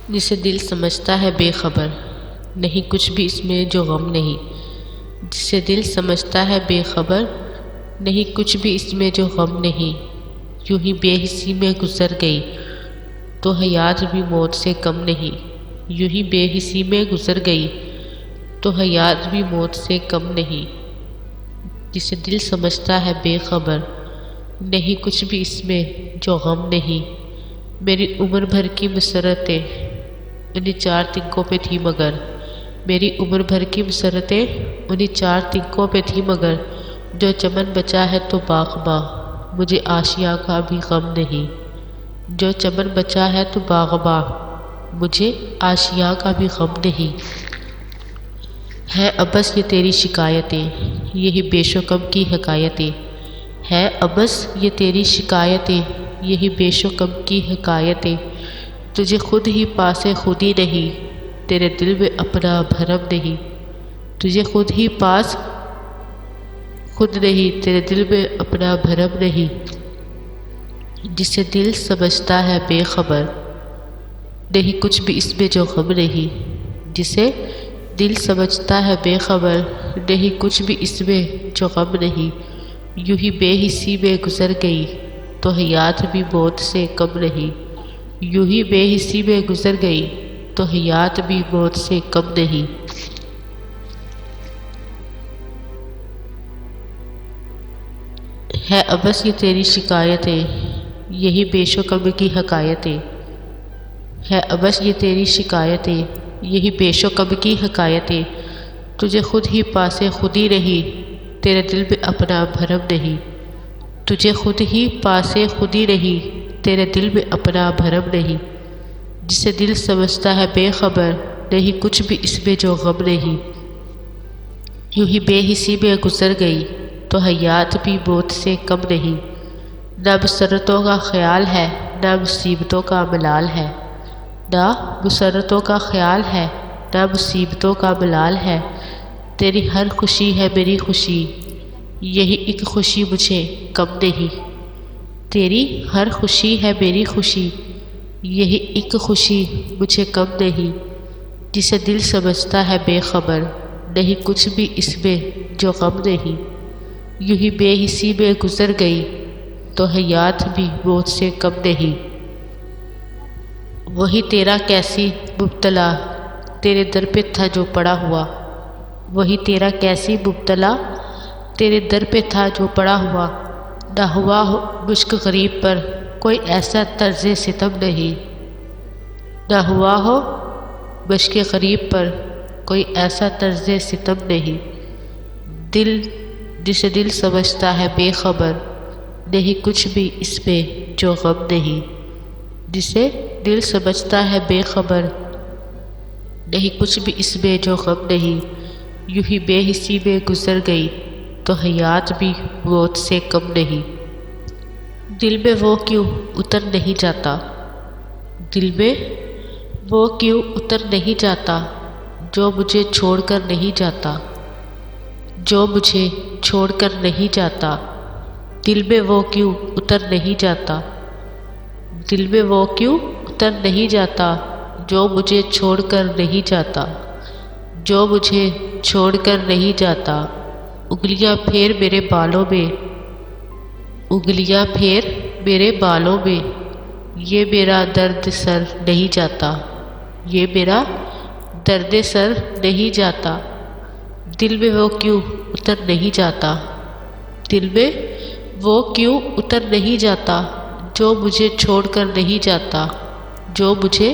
جسے دل سمجھتا ہے بے خبر، نہیں کچھ بھی اس میں جو غم نہیں۔ جسے دل سمجھتا ہے بے خبر، نہیں کچھ بھی اس میں جو غم نہیں۔ یوں ہی بے حسی میں گزر گئی تو حیات بھی موت سے کم نہیں۔ یوں ہی بے حسی میں گزر گئی تو حیات بھی موت سے کم نہیں۔ جسے دل سمجھتا ہے بے خبر، نہیں کچھ بھی اس میں جو غم نہیں۔ میری عمر بھر کی مسرتیں انہیں 4 تنکوں پہ تھی مگر، میری عمر بھر کی مسرتیں انہیں 4 تنکوں پہ تھی مگر، جو چمن بچا ہے تو باغباں مجھے آشیاں کا بھی غم نہیں۔ جو چمن بچا ہے تو باغباں مجھے آشیاں کا بھی غم نہیں۔ ہے ابس یہ تیری شکایتیں، یہی بیش و کم کی حکایتیں۔ ہے ابس یہ تیری شکایتیں، یہی بیش و کم کی حکایتیں۔ تجھے خود ہی پاسے خود ہی نہیں، تیرے دل میں اپنا بھرم نہیں۔ تجھے خود ہی پاس خود نہیں، تیرے دل میں اپنا بھرم نہیں۔ جسے دل سمجھتا ہے بے خبر، نہیں کچھ بھی اس میں جو غم نہیں۔ جسے دل سمجھتا ہے بے خبر، نہیں کچھ بھی اس میں جو غم نہیں۔ یوں ہی بے حسی میں گزر گئی تو حیات بھی موت سے کم نہیں۔ یوں ہی بے حسی میں گزر گئی تو حیات بھی موت سے کم نہیں۔ ہے ابس یہ تیری شکایتیں، یہی بیش و کم کی حکایتیں۔ ہے ابس یہ تیری شکایتیں، یہی بیش و کم کی حکایتیں۔ تجھے خود ہی پاسے خود ہی نہیں، تیرے دل میں اپنا بھرم نہیں۔ تجھے خود ہی پاسے خود ہی نہیں، تیرے دل میں اپنا بھرم نہیں۔ جسے دل سمجھتا ہے بے خبر، نہیں کچھ بھی اس میں جو غم نہیں۔ یوں ہی بے حسی میں گزر گئی تو حیات بھی موت سے کم نہیں۔ نہ مسرتوں کا خیال ہے، نہ مصیبتوں کا ملال ہے۔ نہ مسرتوں کا خیال ہے، نہ مصیبتوں کا ملال ہے۔ تیری ہر خوشی ہے میری خوشی، یہی ایک خوشی مجھے کم نہیں۔ تیری ہر خوشی ہے میری خوشی، یہی ایک خوشی مجھے کم نہیں۔ جسے دل سمجھتا ہے بے خبر، نہیں کچھ بھی اس میں جو غم نہیں۔ یوں ہی بے حسی میں گزر گئی تو حیات بھی موت سے کم نہیں۔ وہی تیرا کیسی مبتلا تیرے در پہ تھا جو پڑا ہوا، وہی تیرا کیسی مبتلا تیرے در پہ تھا جو پڑا ہوا۔ نہ ہوا ہو مشک غریب پر کوئی ایسا طرز ستم نہیں۔ نہ ہوا ہو مشک غریب پر کوئی ایسا طرز ستم نہیں۔ جسے دل سمجھتا ہے بے خبر، نہیں کچھ بھی اس میں جو غم نہیں۔ جسے دل سمجھتا ہے بے خبر، نہیں کچھ بھی اس میں جو غم نہیں۔ یوں ہی بے حسی میں گزر گئی تو حیات بھی موت سے کم نہیں۔ دل میں وہ کیوں اتر نہیں جاتا، دل میں وہ کیوں اتر نہیں جاتا، جو مجھے چھوڑ کر نہیں جاتا، جو مجھے چھوڑ کر نہیں جاتا۔ دل میں وہ کیوں اتر نہیں جاتا، دل میں وہ کیوں اتر نہیں جاتا، جو مجھے چھوڑ کر نہیں جاتا، جو مجھے چھوڑ کر نہیں جاتا۔ انگلیاں پھیر میرے بالوں میں، انگلیاں پھیر میرے بالوں میں، یہ میرا درد سر نہیں جاتا، یہ میرا درد سر نہیں جاتا۔ دل میں وہ کیوں اتر نہیں جاتا، دل میں وہ کیوں اتر نہیں جاتا، جو مجھے چھوڑ کر نہیں جاتا، جو مجھے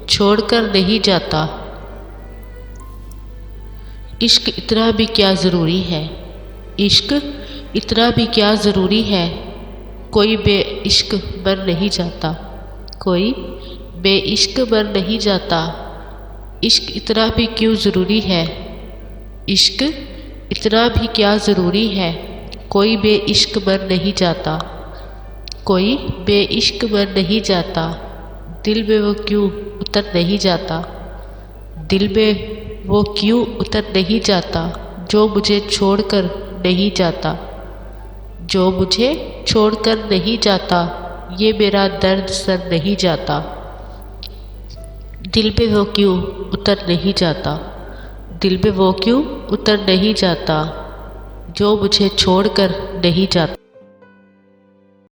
چھوڑ کر نہیں جاتا۔ عشق اتنا بھی کیا ضروری ہے، عشق اتنا بھی کیا ضروری ہے، کوئی بے عشق مر نہیں جاتا، کوئی بے عشق مر نہیں جاتا۔ عشق اتنا بھی کیوں ضروری ہے، عشق اتنا بھی کیا ضروری ہے، کوئی بے عشق مر نہیں جاتا، کوئی بے عشق مر نہیں جاتا۔ دل میں وہ کیوں اتر نہیں جاتا، دل میں وہ کیوں اتر نہیں جاتا، جو مجھے چھوڑ کر نہیں جاتا، جو مجھے چھوڑ کر نہیں جاتا۔ یہ میرا درد سر نہیں جاتا۔ دل پہ وہ کیوں اتر نہیں جاتا، دل پہ وہ کیوں اتر نہیں جاتا، جو مجھے چھوڑ کر نہیں جاتا۔